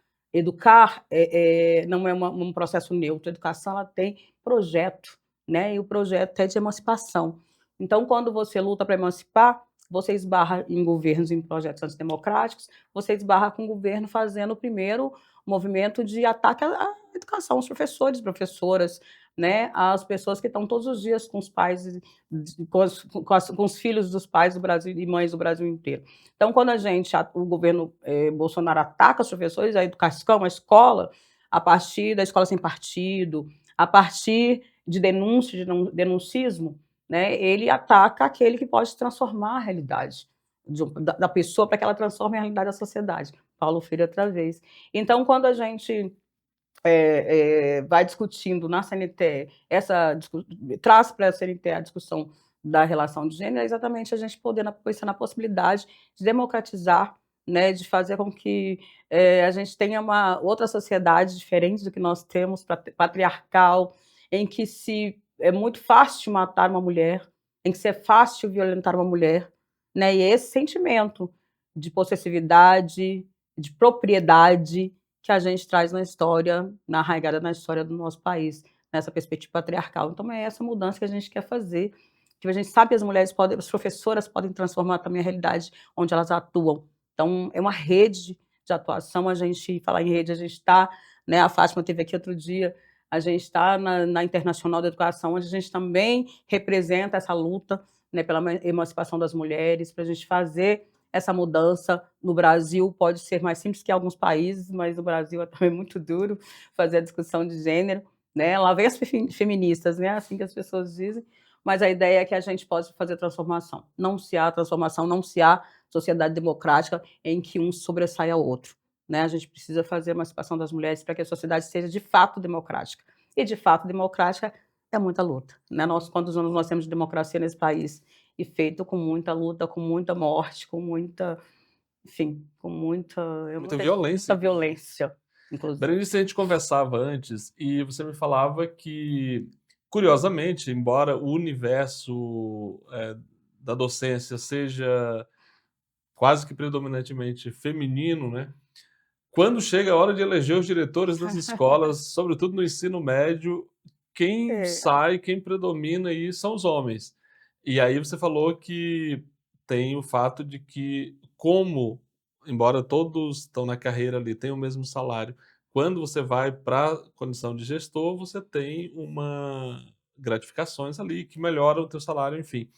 não é um processo neutro, a educação ela tem projeto, né? E o projeto é de emancipação. Então, quando você luta para emancipar, você esbarra em governos, em projetos antidemocráticos, você esbarra com o governo fazendo o primeiro movimento de ataque à educação, os professores, professoras, né, as pessoas que estão todos os dias com os pais, com os filhos dos pais do Brasil e mães do Brasil inteiro. Então, quando o governo Bolsonaro ataca os professores, a educação, a escola, a partir da escola sem partido, a partir de denúncia, de denuncismo, né, ele ataca aquele que pode transformar a realidade da pessoa para que ela transforme a realidade da sociedade. Paulo Freire outra vez. Então, quando a gente vai discutindo na CNTE, traz para a CNTE a discussão da relação de gênero, é exatamente a gente poder pensar na possibilidade de democratizar, né, de fazer com que a gente tenha uma outra sociedade diferente do que nós temos, patriarcal, em que é muito fácil matar uma mulher, em que é fácil violentar uma mulher, né, e esse sentimento de possessividade, de propriedade que a gente traz na história, arraigada na história do nosso país, nessa perspectiva patriarcal. Então, é essa mudança que a gente quer fazer, que a gente sabe que as professoras podem transformar também a realidade onde elas atuam. Então, é uma rede de atuação, falar em rede, a gente está, né, a Fátima esteve aqui outro dia, a gente está na Internacional da Educação, onde a gente também representa essa luta, né, pela emancipação das mulheres, para a gente fazer essa mudança no Brasil. Pode ser mais simples que em alguns países, mas no Brasil é também muito duro fazer a discussão de gênero, né? Lá vem as feministas, né? Assim que as pessoas dizem, mas a ideia é que a gente possa fazer transformação. Não se há transformação, não se há sociedade democrática em que um sobressaia ao outro, né? A gente precisa fazer a emancipação das mulheres para que a sociedade seja de fato democrática. E de fato democrática é muita luta, né? Quantos anos nós temos de democracia nesse país? E feito com muita luta, com muita morte, com muita, enfim, com muita violência. Muita violência, inclusive. Berenice, a gente conversava antes e você me falava que, curiosamente, embora o universo da docência seja quase que predominantemente feminino, né? Quando chega a hora de eleger os diretores das escolas, sobretudo no ensino médio, quem sai, quem predomina aí são os homens. E aí você falou que tem o fato de que, embora todos estão na carreira ali, têm o mesmo salário, quando você vai para a condição de gestor, você tem gratificações ali que melhoram o teu salário, enfim.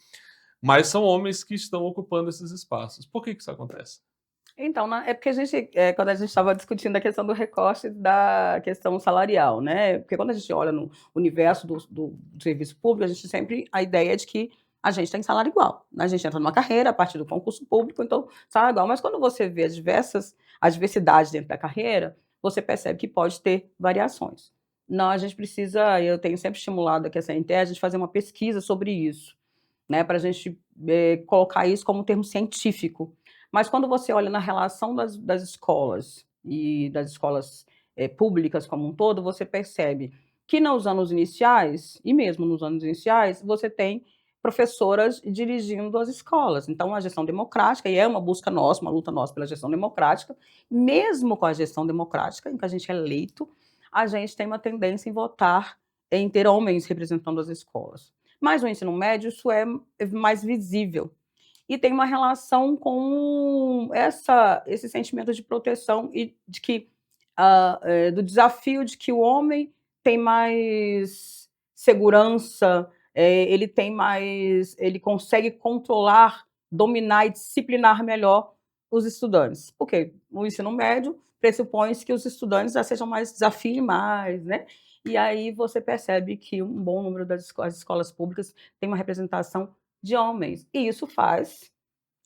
Mas são homens que estão ocupando esses espaços. Por que isso acontece? Então, é porque quando a gente estava discutindo a questão do recorte da questão salarial, né? Porque quando a gente olha no universo do serviço público, a gente sempre a ideia é de que a gente tem salário igual, né? A gente entra numa carreira a partir do concurso público, então salário igual. Mas quando você vê a diversidade dentro da carreira, você percebe que pode ter variações. Não, a gente precisa, eu tenho sempre estimulado aqui a CNTE, a gente fazer uma pesquisa sobre isso, né? Para a gente colocar isso como um termo científico. Mas quando você olha na relação das escolas e das escolas públicas como um todo, você percebe que nos anos iniciais, e mesmo nos anos iniciais, você tem professoras dirigindo as escolas. Então, a gestão democrática, e é uma busca nossa, uma luta nossa pela gestão democrática, mesmo com a gestão democrática, em que a gente é eleito, a gente tem uma tendência em votar, em ter homens representando as escolas. Mas no ensino médio, isso é mais visível. E tem uma relação com esse sentimento de proteção e de que do desafio de que o homem tem mais segurança, ele consegue controlar, dominar e disciplinar melhor os estudantes. Porque o ensino médio pressupõe que os estudantes já desafiem mais, né? E aí você percebe que um bom número das escolas públicas tem uma representação de homens. E isso faz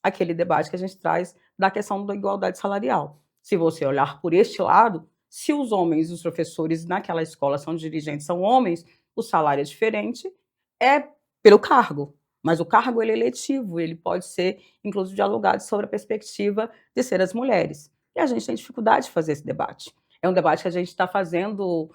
aquele debate que a gente traz da questão da igualdade salarial. Se você olhar por este lado, se os homens e os professores naquela escola são dirigentes, são homens, o salário é diferente, é pelo cargo. Mas o cargo ele é eletivo, ele pode ser, inclusive, dialogado sobre a perspectiva de ser as mulheres. E a gente tem dificuldade de fazer esse debate. É um debate que a gente está fazendo,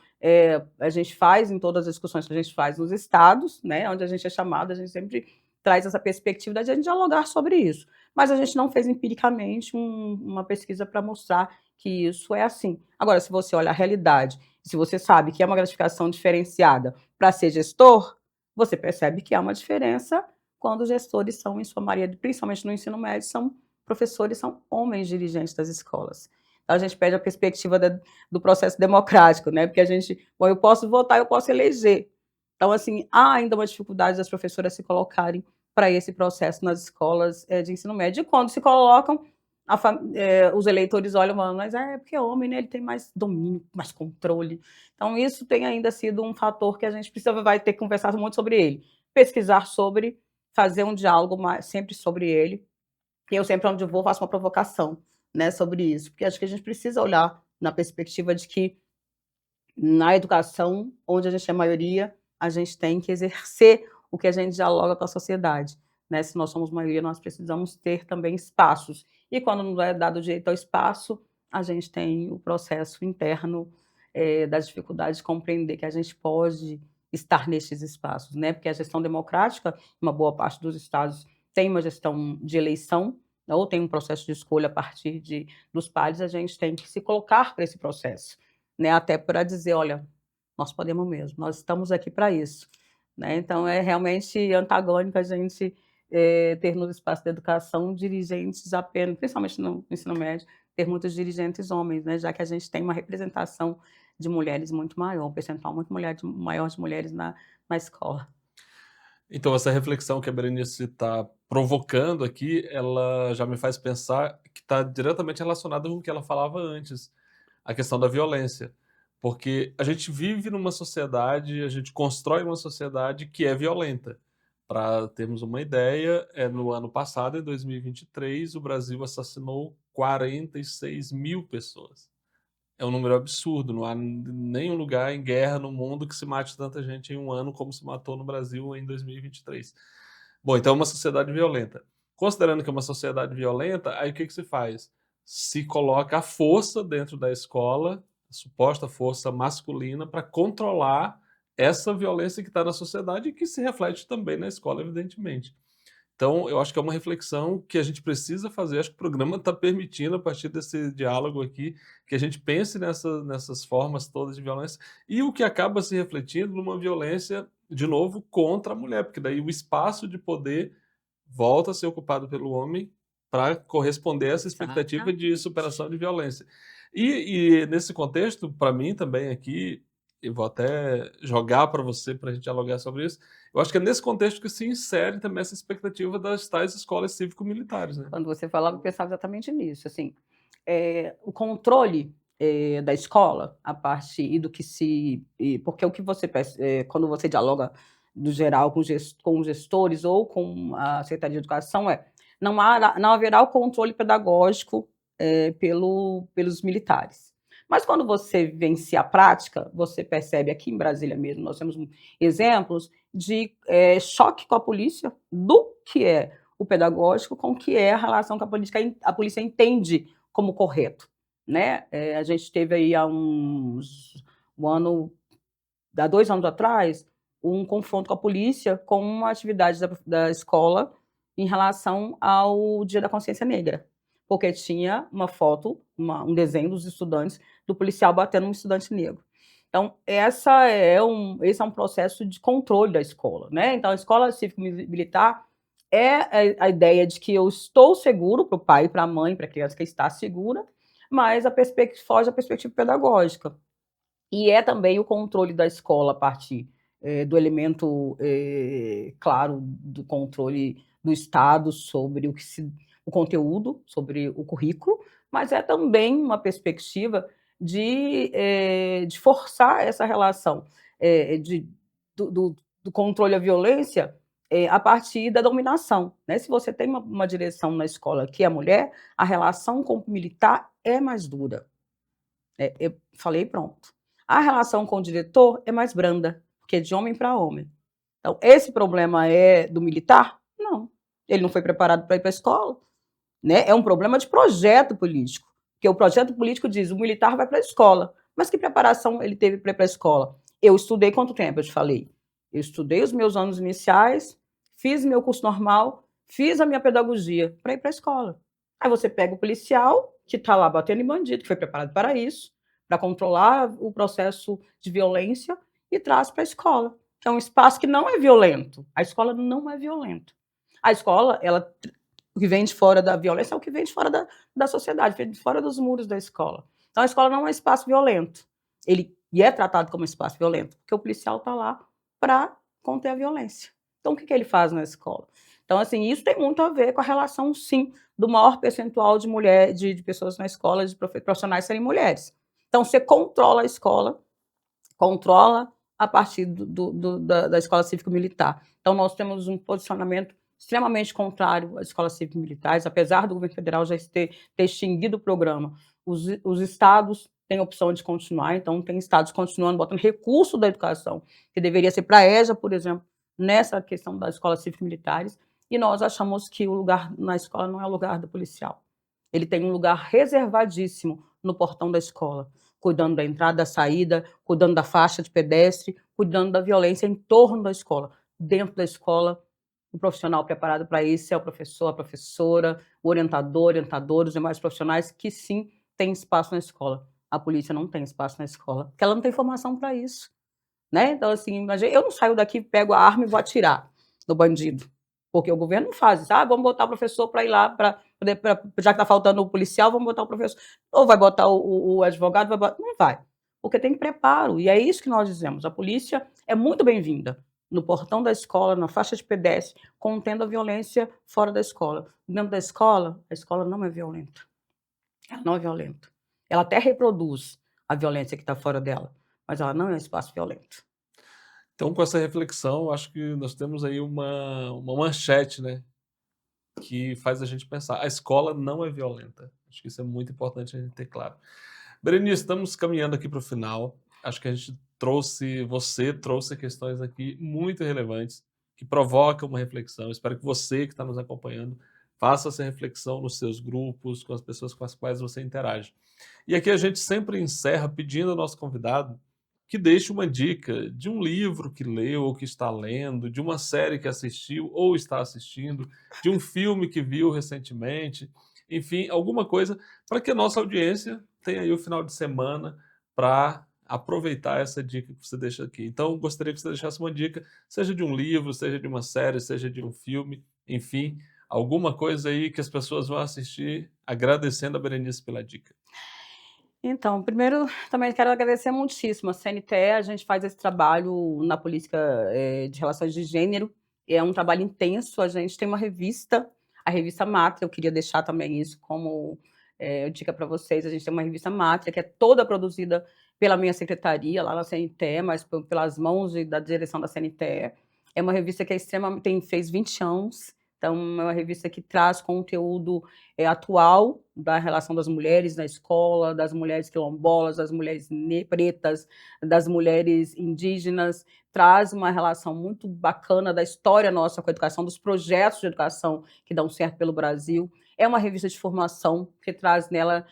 a gente faz em todas as discussões que a gente faz nos estados, né, onde a gente é chamado, a gente sempre traz essa perspectiva de a gente dialogar sobre isso. Mas a gente não fez empiricamente uma pesquisa para mostrar que isso é assim. Agora, se você olha a realidade, se você sabe que é uma gratificação diferenciada para ser gestor, você percebe que há uma diferença quando os gestores são, em sua maioria, principalmente no ensino médio, são professores, são homens dirigentes das escolas. Então, a gente pede a perspectiva do processo democrático, né? Porque eu posso votar, eu posso eleger. Então, assim, há ainda uma dificuldade das professoras se colocarem para esse processo nas escolas de ensino médio. E quando se colocam, os eleitores olham, mas é porque homem, né, ele tem mais domínio, mais controle. Então, isso tem ainda sido um fator que a gente vai ter que conversar muito sobre ele. Pesquisar sobre, fazer um diálogo sempre sobre ele. E eu sempre, onde eu vou, faço uma provocação, né, sobre isso. Porque acho que a gente precisa olhar na perspectiva de que na educação, onde a gente é maioria, a gente tem que exercer o que a gente dialoga com a sociedade, né? Se nós somos maioria, nós precisamos ter também espaços. E quando não é dado direito ao espaço, a gente tem o processo interno das dificuldades de compreender que a gente pode estar nesses espaços, né? Porque a gestão democrática, uma boa parte dos estados tem uma gestão de eleição, ou tem um processo de escolha a partir dos pares, a gente tem que se colocar para esse processo, né? Até para dizer, olha, nós podemos mesmo, nós estamos aqui para isso, né? Então, é realmente antagônico a gente ter no espaço da educação dirigentes apenas, principalmente no ensino médio, ter muitos dirigentes homens, né? Já que a gente tem uma representação de mulheres muito maior, um percentual muito maior de mulheres na escola. Então, essa reflexão que a Berenice está provocando aqui, ela já me faz pensar que está diretamente relacionada com o que ela falava antes, a questão da violência. Porque a gente vive numa sociedade, a gente constrói uma sociedade que é violenta. Para termos uma ideia, no ano passado, em 2023, o Brasil assassinou 46 mil pessoas. É um número absurdo, não há nenhum lugar em guerra no mundo que se mate tanta gente em um ano como se matou no Brasil em 2023. Bom, então é uma sociedade violenta. Considerando que é uma sociedade violenta, aí o que se faz? Se coloca a força dentro da escola, a suposta força masculina, para controlar essa violência que está na sociedade e que se reflete também na escola, evidentemente. Então, eu acho que é uma reflexão que a gente precisa fazer. Acho que o programa está permitindo, a partir desse diálogo aqui, que a gente pense nessas formas todas de violência e o que acaba se refletindo numa violência, de novo, contra a mulher, porque daí o espaço de poder volta a ser ocupado pelo homem para corresponder a essa expectativa de superação de violência. E nesse contexto, para mim também aqui, eu vou até jogar para você, para a gente dialogar sobre isso, eu acho que é nesse contexto que se insere também essa expectativa das tais escolas cívico-militares, né? Quando você falava, eu pensava exatamente nisso. Assim, o controle da escola, a partir do que porque o que você quando você dialoga do geral com os gestores ou com a Secretaria de Educação não haverá o controle pedagógico pelos militares. Mas quando você vivencia a prática, você percebe aqui em Brasília mesmo, nós temos exemplos de choque com a polícia do que é o pedagógico com o que é a relação que a polícia entende como correto, né? A gente teve aí há 2 anos atrás, um confronto com a polícia com uma atividade da escola em relação ao Dia da Consciência Negra, porque tinha uma foto, um desenho dos estudantes, do policial batendo um estudante negro. Então, esse é um processo de controle da escola, né? Então, a escola cívico-militar é a ideia de que eu estou seguro para o pai e para a mãe, para a criança que está segura, mas foge da perspectiva pedagógica. E é também o controle da escola a partir do elemento, claro, do controle do Estado sobre o conteúdo, sobre o currículo, mas é também uma perspectiva de forçar essa relação do controle à violência a partir da dominação, né? Se você tem uma direção na escola que é mulher, a relação com o militar é mais dura. Eu falei, pronto. A relação com o diretor é mais branda, porque é de homem para homem. Então, esse problema é do militar? Não. Ele não foi preparado para ir para a escola, né? É um problema de projeto político, porque o projeto político diz o militar vai para a escola. Mas que preparação ele teve para ir para a escola? Eu estudei quanto tempo, eu te falei? Eu estudei os meus anos iniciais, fiz meu curso normal, fiz a minha pedagogia para ir para a escola. Aí você pega o policial, que está lá batendo em bandido, que foi preparado para isso, para controlar o processo de violência, e traz para a escola, que é um espaço que não é violento. A escola não é violenta. A escola, o que vem de fora da violência é o que vem de fora da sociedade, vem de fora dos muros da escola. Então, a escola não é um espaço violento. E é tratado como espaço violento, porque o policial está lá para conter a violência. Então, o que ele faz na escola? Então, assim, isso tem muito a ver com a relação, sim, do maior percentual de pessoas na escola, de profissionais serem mulheres. Então, você controla a escola, controla a partir da escola cívico-militar. Então, nós temos um posicionamento extremamente contrário às escolas cívico-militares, apesar do governo federal já ter extinguido o programa. Os estados tem opção de continuar, então tem estados continuando botando recurso da educação, que deveria ser para a EJA, por exemplo, nessa questão das escolas cívico-militares, e nós achamos que o lugar na escola não é o lugar do policial. Ele tem um lugar reservadíssimo no portão da escola, cuidando da entrada, da saída, cuidando da faixa de pedestre, cuidando da violência em torno da escola. Dentro da escola, o profissional preparado para isso é o professor, a professora, o orientador, orientadores, os demais profissionais que sim têm espaço na escola. A polícia não tem espaço na escola, porque ela não tem formação para isso, né? Então, assim, imagina, eu não saio daqui, pego a arma e vou atirar no bandido, porque o governo não faz isso. Vamos botar o professor para ir lá, já que está faltando o policial, vamos botar o professor. Ou vai botar o advogado, não vai, porque tem preparo, e é isso que nós dizemos. A polícia é muito bem-vinda no portão da escola, na faixa de pedestre, contendo a violência fora da escola. Dentro da escola, a escola não é violenta. Ela não é violenta. Ela até reproduz a violência que está fora dela, mas ela não é um espaço violento. Então, com essa reflexão, acho que nós temos aí uma manchete, né, que faz a gente pensar. A escola não é violenta. Acho que isso é muito importante a gente ter claro. Berenice, estamos caminhando aqui para o final. Acho que você trouxe questões aqui muito relevantes, que provocam uma reflexão. Espero que você que está nos acompanhando faça essa reflexão nos seus grupos, com as pessoas com as quais você interage. E aqui a gente sempre encerra pedindo ao nosso convidado que deixe uma dica de um livro que leu ou que está lendo, de uma série que assistiu ou está assistindo, de um filme que viu recentemente, enfim, alguma coisa para que a nossa audiência tenha aí o final de semana para aproveitar essa dica que você deixa aqui. Então, gostaria que você deixasse uma dica, seja de um livro, seja de uma série, seja de um filme, enfim, alguma coisa aí que as pessoas vão assistir agradecendo a Berenice pela dica. Então, primeiro, também quero agradecer muitíssimo a CNTE. A gente faz esse trabalho na política de relações de gênero, é um trabalho intenso. A gente tem uma revista, a revista Mátria, eu queria deixar também isso como dica para vocês. A gente tem uma revista Mátria, que é toda produzida pela minha secretaria, lá na CNTE, mas pelas mãos da direção da CNTE. É uma revista que fez 20 anos, então é uma revista que traz conteúdo atual da relação das mulheres na escola, das mulheres quilombolas, das mulheres pretas, das mulheres indígenas, traz uma relação muito bacana da história nossa com a educação, dos projetos de educação que dão certo pelo Brasil. É uma revista de formação que traz nela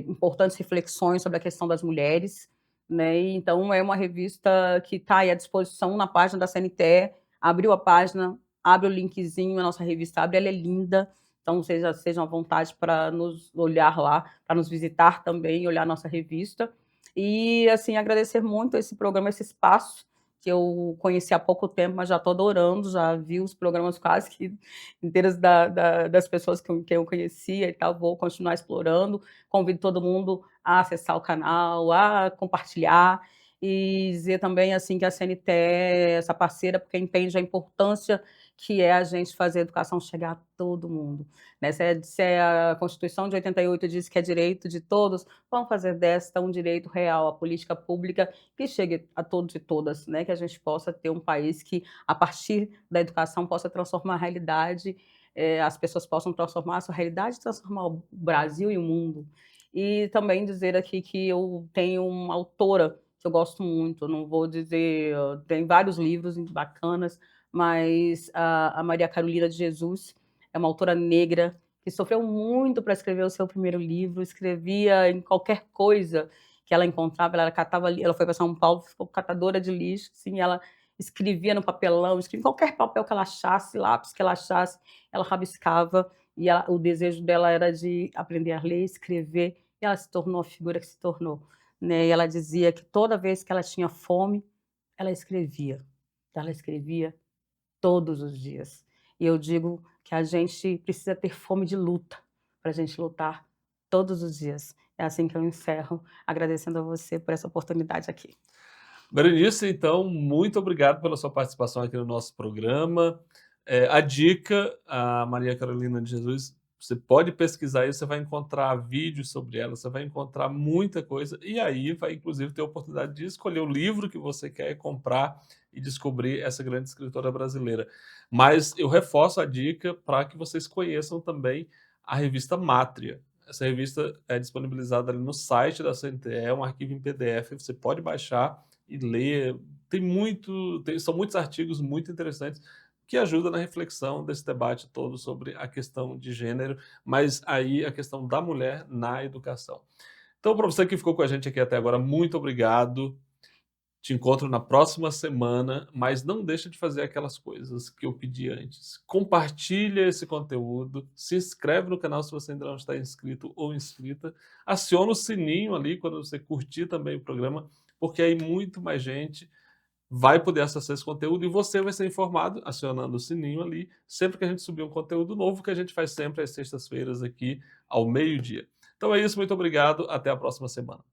importantes reflexões sobre a questão das mulheres, né? Então, é uma revista que está aí à disposição na página da CNTE. Abriu a página, abre o linkzinho, a nossa revista abre, ela é linda. Então, sejam à vontade para nos olhar lá, para nos visitar também, olhar a nossa revista. E, assim, agradecer muito esse programa, esse espaço, que eu conheci há pouco tempo, mas já estou adorando, já vi os programas quase que inteiros das pessoas que eu conhecia e tal, vou continuar explorando. Convido todo mundo a acessar o canal, a compartilhar, e dizer também assim que a CNTE é essa parceira, porque entende a importância que é a gente fazer a educação chegar a todo mundo, né? Se a Constituição de 88 diz que é direito de todos, vamos fazer desta um direito real, a política pública que chegue a todos e todas, né? Que a gente possa ter um país que, a partir da educação, possa transformar a realidade, as pessoas possam transformar a sua realidade, transformar o Brasil e o mundo. E também dizer aqui que eu tenho uma autora que eu gosto muito, não vou dizer, tem vários livros bacanas, mas a Maria Carolina de Jesus é uma autora negra que sofreu muito para escrever o seu primeiro livro, escrevia em qualquer coisa que ela encontrava, ela foi para São Paulo, ficou catadora de lixo, assim, ela escrevia no papelão, escrevia em qualquer papel que ela achasse, lápis que ela achasse, ela rabiscava, e o desejo dela era de aprender a ler, escrever, e ela se tornou a figura que se tornou, né? E ela dizia que toda vez que ela tinha fome, ela escrevia todos os dias. E eu digo que a gente precisa ter fome de luta para a gente lutar todos os dias. É assim que eu encerro, agradecendo a você por essa oportunidade aqui. Berenice, então, muito obrigado pela sua participação aqui no nosso programa. A dica, a Maria Carolina de Jesus, você pode pesquisar aí, você vai encontrar vídeos sobre ela, você vai encontrar muita coisa, e aí vai, inclusive, ter a oportunidade de escolher o livro que você quer comprar e descobrir essa grande escritora brasileira. Mas eu reforço a dica para que vocês conheçam também a revista Mátria. Essa revista é disponibilizada ali no site da CNTE, é um arquivo em PDF, você pode baixar e ler. São muitos artigos muito interessantes que ajudam na reflexão desse debate todo sobre a questão de gênero, mas aí a questão da mulher na educação. Então, para você que ficou com a gente aqui até agora, muito obrigado. Te encontro na próxima semana, mas não deixa de fazer aquelas coisas que eu pedi antes. Compartilha esse conteúdo, se inscreve no canal se você ainda não está inscrito ou inscrita, aciona o sininho ali quando você curtir também o programa, porque aí muito mais gente vai poder acessar esse conteúdo e você vai ser informado acionando o sininho ali, sempre que a gente subir um conteúdo novo, que a gente faz sempre às sextas-feiras aqui ao meio-dia. Então é isso, muito obrigado, até a próxima semana.